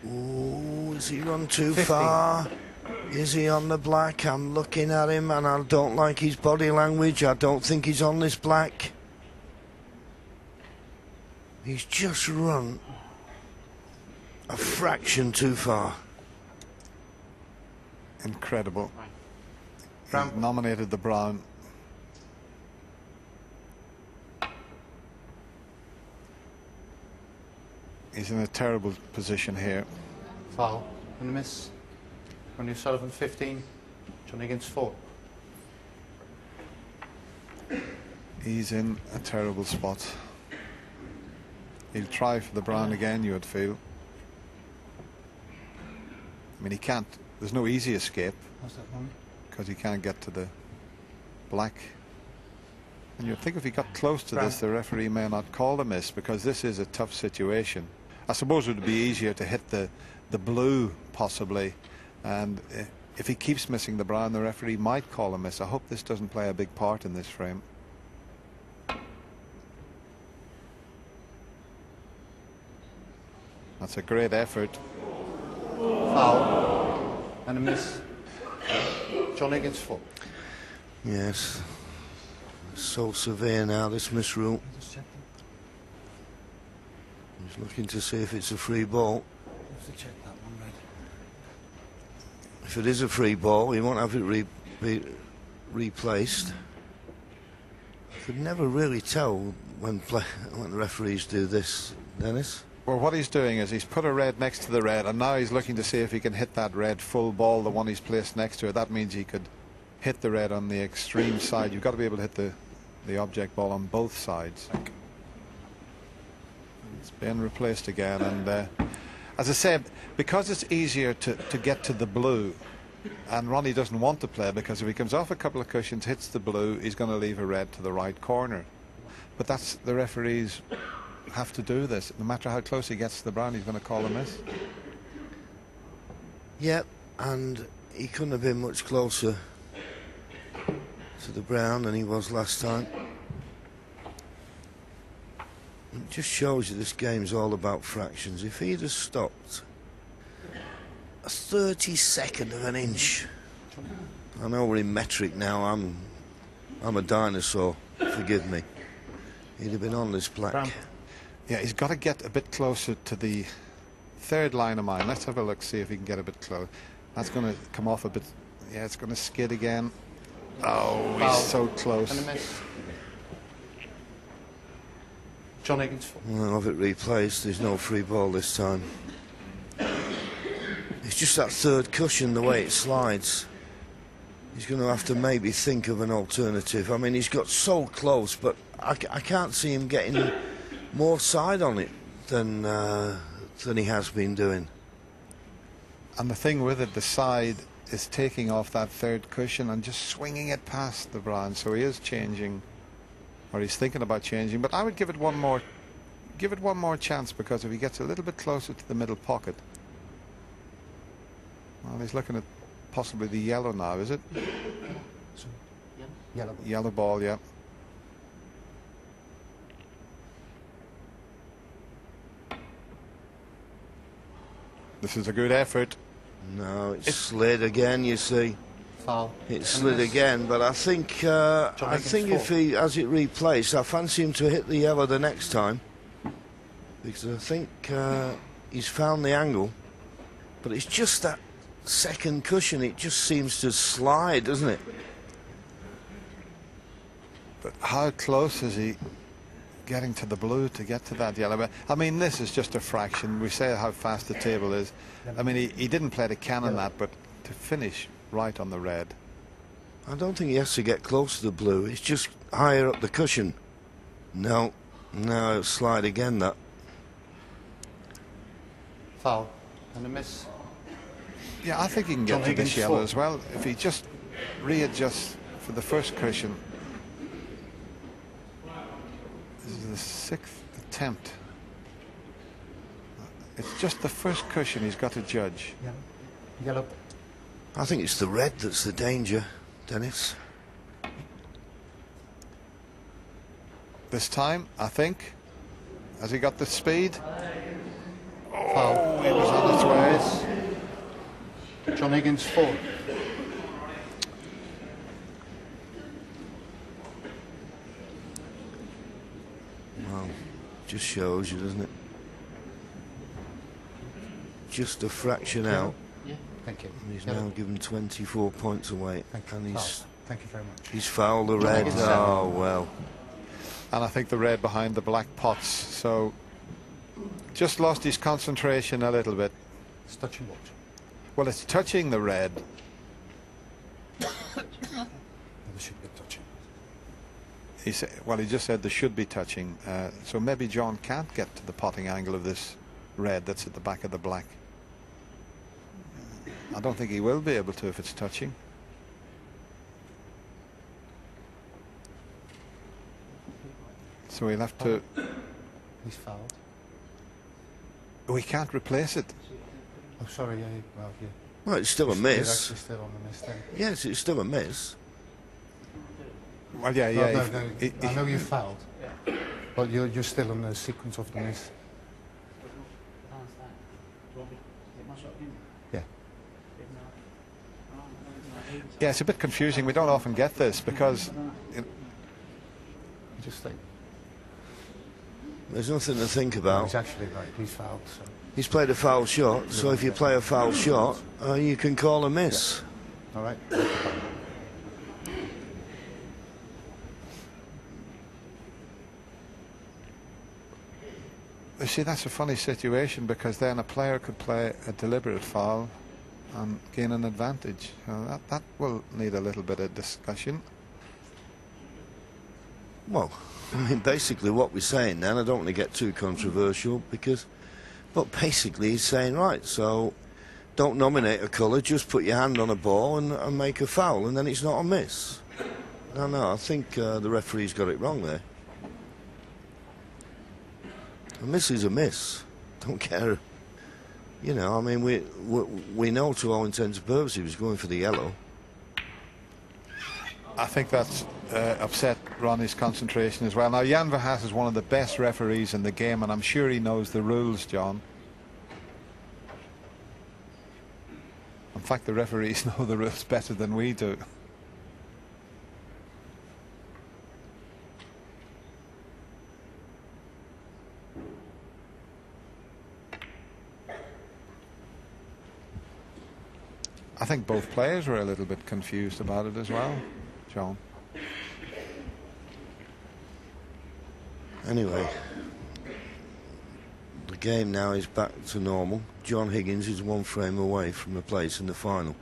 Ooh, has he run too 50. far? Is he on the black? I'm looking at him and I don't like his body language. I don't think he's on this black. He's just run a fraction too far. Incredible. Brown. He nominated the brown. He's in a terrible position here. Foul and a miss. Ronnie O'Sullivan 15, John Higgins 4. He's in a terrible spot. He'll try for the brown again, you would feel. I mean, he can't, there's no easy escape How's that one? because he can't get to the black. And you'd think if he got close to this, the referee may not call the miss, because this is a tough situation. I suppose it would be easier to hit the blue, possibly, and if he keeps missing the brown, the referee might call a miss. I hope this doesn't play a big part in this frame. That's a great effort. Foul and a miss. John Higgins 4. Yes. So severe now, this misrule. He's looking to see if it's a free ball. If it is a free ball, he won't have it replaced. I could never really tell when the referees do this, Dennis. Well, what he's doing is he's put a red next to the red, and now he's looking to see if he can hit that red full ball, the one he's placed next to it. That means he could hit the red on the extreme side. You've got to be able to hit the object ball on both sides. It's been replaced again, and as I said, because it's easier to get to the blue, and Ronnie doesn't want to play, because if he comes off a couple of cushions, hits the blue, he's going to leave a red to the right corner. But that's, the referees have to do this. No matter how close he gets to the brown, he's going to call a miss. Yep, and he couldn't have been much closer to the brown than he was last time. It just shows you this game's all about fractions. If he'd have stopped a 32nd of an inch, I know we're in metric now, I'm a dinosaur, forgive me, he'd have been on this black. Brown. Yeah, he's got to get a bit closer to the third line of mine. Let's have a look, see if he can get a bit close. That's going to come off a bit. Yeah, it's going to skid again. Oh, Foul. he's so close. And a miss. John Higgins 4. I'll have it replaced. There's no free ball this time. It's just that third cushion, the way it slides. He's going to have to maybe think of an alternative. I mean, he's got so close, but I can't see him getting more side on it than he has been doing. And the thing with it, the side is taking off that third cushion and just swinging it past the brown. So he is changing, or he's thinking about changing. But I would give it one more chance, because if he gets a little bit closer to the middle pocket. Well, he's looking at possibly the yellow now, is it? Yellow. Yellow ball, yeah. This is a good effort. No, it slid again, you see. Foul. It slid again, but I think if he has it replaced, I fancy him to hit the yellow the next time, because I think he's found the angle, but it's just that second cushion, it just seems to slide, doesn't it? But how close is he getting to the blue to get to that yellow? But I mean, this is just a fraction. We say how fast the table is. I mean, he didn't play the cannon that, but to finish right on the red. I don't think he has to get close to the blue. It's just higher up the cushion. No, it'll slide again, that. Foul and a miss. Yeah, I think he can get John to this Higgins yellow 4. as well. If he just readjusts for the first cushion. This is the 6th attempt. It's just the first cushion he's got to judge. Yellow. I think it's the red that's the danger, Dennis. This time, I think. Has he got the speed? Foul. It was on its way. John Higgins 4. Well, just shows you, doesn't it? Just a fraction out. Yeah. Thank you. And he's now given 24 points away. Thank you. And Thank you very much. he's fouled the red. Higgins Oh, well. And I think the red behind the black pots. So just lost his concentration a little bit. It's touch and watch. Well, it's touching the red. There should be touching. Well, he just said there should be touching. So maybe John can't get to the potting angle of this red that's at the back of the black. I don't think he will be able to if it's touching. So he'll have to... He's fouled. We can't replace it. Oh, sorry. Yeah. Well, yeah. Well, it's still a It's miss. actually still on the miss then. Yes, it's still a miss. Well, yeah. No, I know you fouled, but you're still on the sequence of the miss. Yeah. Yeah, it's a bit confusing. We don't often get this because... Just like... There's nothing to think No, about. he's actually right. He's fouled. So. He's played a foul shot, so if you play a foul shot, you can call a miss. All right. You see, that's a funny situation because then a player could play a deliberate foul and gain an advantage. That will need a little bit of discussion. Well, I mean, basically what we're saying then, I don't want to get too controversial, but basically he's saying, right, so don't nominate a colour, just put your hand on a ball and make a foul, and then it's not a miss. No, I think the referee's got it wrong there. A miss is a miss. Don't care. You know, I mean, we know to all intents and purposes he was going for the yellow. I think that's upset Ronnie's concentration as well. Now, Jan Verhaas is one of the best referees in the game, and I'm sure he knows the rules, John. In fact, the referees know the rules better than we do. I think both players were a little bit confused about it as well, John. Anyway, the game now is back to normal. John Higgins is one frame away from a place in the final.